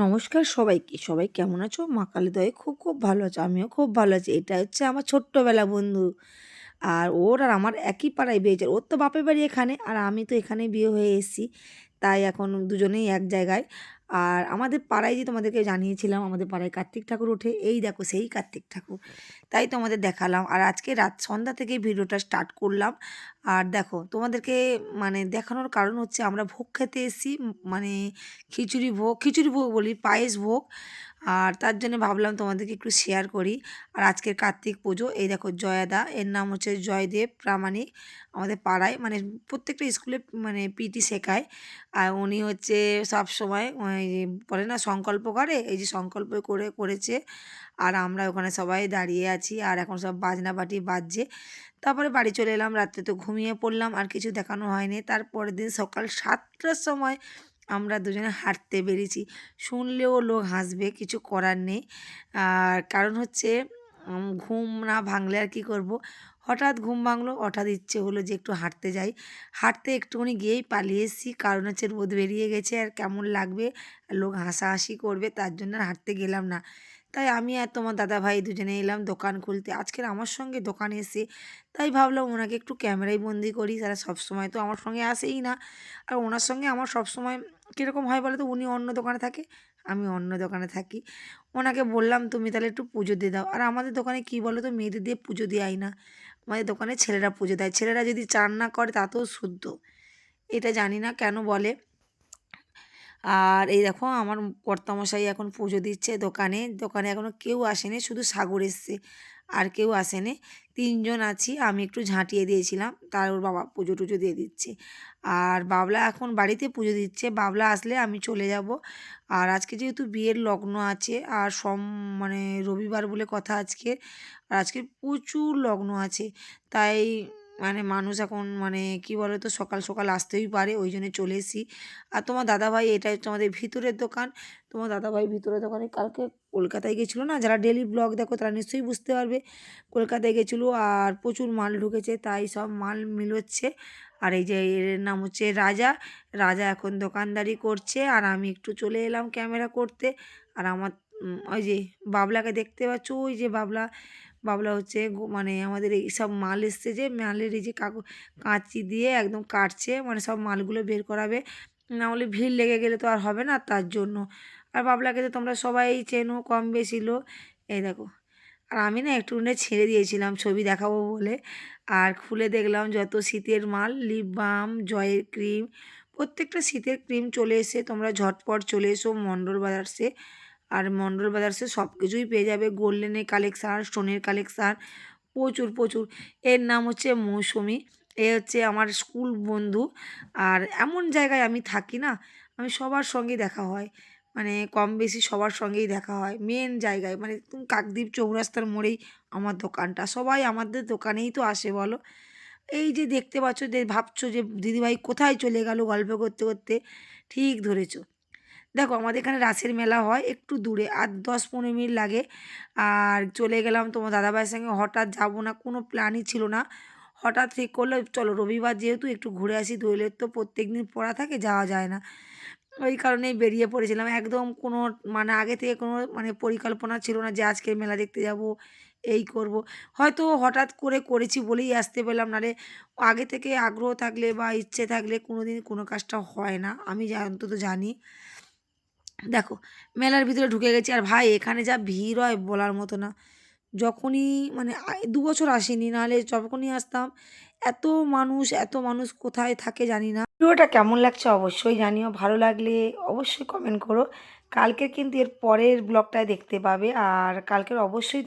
নমস্কার সবাইকে। সবাই কেমন আছো? মা কালী দয়ায় খুব, খুব ভালো আছো। আমিও খুব ভালো আছি। এটা হচ্ছে আমার ছোট্টবেলা বন্ধু। আর ওর আর আমার একই পাড়ায় বিয়ে হয়েছে। ওর তো বাপের বাড়ি এখানে আর আমি তো এখানেই বিয়ে হয়ে এসেছি। তাই এখন দুজনেই এক জায়গায়। আর আমাদের পাড়ায় যে তোমাদেরকে জানিয়েছিলাম আমাদের পাড়ায় কার্তিক ঠাকুর ওঠে। এই দেখো সেই কার্তিক ঠাকুর। তাই তোমাদের দেখালাম। আর আজকে রাত সন্ধ্যা থেকেই ভিডিওটা স্টার্ট করলাম। আর দেখো তোমাদেরকে মানে দেখানোর কারণ হচ্ছে আমরা ভোগ খেতে এসেছি। মানে খিচুড়ি ভোগ বলি, পায়েস ভোগ। আর তার জন্য ভাবলাম তোমাদেরকে একটু শেয়ার করি। আর আজকের কার্তিক পুজো এই দেখো জয়াদা, এর নাম হচ্ছে জয়দেব প্রামাণিক। আমাদের পাড়ায় মানে প্রত্যেকটা স্কুলে মানে পিটি শেখায়। আর উনি হচ্ছে সব সময় ওই বলে না সংকল্প করে, এই যে সংকল্প করেছে। আর আমরা ওখানে সবাই দাঁড়িয়ে আছি আর এখন সব বাজনা বাটি বাজছে। তারপরে বাড়ি চলে এলাম, রাত্রে তো ঘুমিয়ে পড়লাম, আর কিছু দেখানো হয়নি। তারপরের দিন সকাল 7টার সময় আমরা দুজনে হাঁটতে বেরিয়েছি। শুনলেও লোক হাসবে, কিছু করার নেই। আর কারণ হচ্ছে ঘুম না ভাঙলে আর কী করব। হঠাৎ ঘুম ভাঙলো, হঠাৎ ইচ্ছে হলো যে একটু হাঁটতে যাই। হাঁটতে একটুখানি গিয়েই পালিয়ে এসেছি, কারণ হচ্ছে রোদ বেরিয়ে গেছে আর কেমন লাগবে, লোক হাসাহাসি করবে, তার জন্য আর হাঁটতে গেলাম না। তাই আমি আর তোমার দাদাভাই দুজনে এলাম দোকান খুলতে। আজকের আমার সঙ্গে দোকানে এসে তাই ভাবলাম ওনাকে একটু ক্যামেরায় বন্দি করি। তারা সবসময় তো আমার সঙ্গে আসেই না। আর ওনার সঙ্গে আমার সবসময় কীরকম হয় বলো তো, উনি অন্য দোকানে থাকে, আমি অন্য দোকানে থাকি। ওনাকে বললাম তুমি তাহলে একটু পুজো দিয়ে দাও। আর আমাদের দোকানে কী বলো তো, মেয়েদের দিয়ে পুজো দেওয়াই না, আমাদের দোকানে ছেলেরা পুজো দেয়। ছেলেরা যদি চান না করে তাতেও শুদ্ধ, এটা জানি না কেন বলে। আর এই দেখো আমার কর্তামশাই এখন পুজো দিচ্ছে দোকানে। দোকানে এখনও কেউ আসেনি, শুধু সাগর এসছে, আর কেউ আসেনি। 3জন আছি, আমি একটু ঝাঁটিয়ে দিয়েছিলাম, তার ওর বাবা পুজো টুজো দিয়ে দিচ্ছে। আর বাবলা এখন বাড়িতে পুজো দিচ্ছে, বাবলা আসলে আমি চলে যাব। আর আজকে যেহেতু বিয়ের লগ্ন আছে আর মানে রবিবার বলে কথা আজকে, আর আজকে প্রচুর লগ্ন আছে। তাই মানে মানুষ এখন মানে কি বলো তো, সকাল সকাল আসতেই পারে, ওই জন্য চলে এসেছি। আর তোমার দাদাভাই, এটা হচ্ছে আমাদের ভিতরের দোকান। তোমার দাদাভাই ভিতরের দোকানে কালকে কলকাতায় গেছিলো না, যারা ডেলি ব্লগ দেখো তারা নিশ্চয়ই বুঝতে পারবে। কলকাতায় গেছিলো আর প্রচুর মাল ঢুকেছে, তাই সব মাল মিলোচ্ছে। আর এই যে এর নাম হচ্ছে রাজা। রাজা এখন দোকানদারি করছে আর আমি একটু চলে এলাম ক্যামেরা করতে। আর আমার ওই যে বাবলাকে দেখতে পাচ্ছ, ওই যে বাবলা, বাবলা হচ্ছে মানে আমাদের এই সব মাল এসছে যে মালের এই যে কাঁচি দিয়ে একদম কাটছে, মানে সব মালগুলো বের করাবে। না হলে ভিড় লেগে গেলে তো আর হবে না, তার জন্য। আর বাবলাকে তো তোমরা সবাই চেনো কম বেশি লো। এই দেখো। আর আমি না একটুখানি ছেড়ে দিয়েছিলাম ছবি দেখাবো বলে। আর খুলে দেখলাম যত শীতের মাল, লিপ বাম, জয়ের ক্রিম, প্রত্যেকটা শীতের ক্রিম চলে এসে, তোমরা ঝটপট চলে এসো মণ্ডল ব্রাদার্সে। আর মণ্ডল ব্রাদার্সে সব কিছুই পেয়ে যাবে, গোল্ডেনের কালেকশান, স্টোনের কালেকশান, প্রচুর প্রচুর। এর নাম হচ্ছে মৌসুমি, এ হচ্ছে আমার স্কুল বন্ধু। আর এমন জায়গায় আমি থাকি না, আমি সবার সঙ্গেই দেখা হয়, মানে কম বেশি সবার সঙ্গেই দেখা হয় মেন জায়গায়, মানে কাকদ্বীপ চৌরাস্তার মোড়েই আমার দোকানটা। সবাই আমাদের দোকানেই তো আসে বলো। এই যে দেখতে পাচ্ছ, যে ভাবছো যে দিদিভাই কোথায় চলে গেল গল্প করতে করতে, ঠিক ধরেছো। দেখো আমাদের এখানে রাসের মেলা হয় একটু দূরে, আর 10-15 মিনিট লাগে। আর চলে গেলাম তোমার দাদাভাইয়ের সঙ্গে, হঠাৎ যাবো না, কোনো প্ল্যানই ছিল না। হঠাৎ ঠিক করলো চলো রবিবার যেহেতু একটু ঘুরে আসি, দইলের তো প্রত্যেক দিন পড়া থাকে, যাওয়া যায় না। ওই কারণেই বেরিয়ে পড়েছিলাম, একদম কোনো মানে আগে থেকে কোনো মানে পরিকল্পনা ছিল না যে আজকে মেলা দেখতে যাব, এই করব। হয়তো হঠাৎ করে করেছি বলেই আসতে পেলাম, নাহলে আগে থেকে আগ্রহ থাকলে বা ইচ্ছে থাকলে কোনো দিন কোনো কাজটা হয় না, আমি অন্তত জানি। দেখো মেলার ভিতরে ঢুকে গেছি, আর ভাই এখানে যা ভিড় হয় বলার মতো না। যখনই মানে 2 বছর আসিনি, নাহলে যখনই আসতাম এত মানুষ কোথায় থাকে জানি না। ভিডিওটা কেমন লাগছে অবশ্যই জানিও, ভালো লাগলে অবশ্যই কমেন্ট করো। কালকের কিন্তু এর পরের ব্লগটায় দেখতে পাবে, আর কালকের অবশ্যই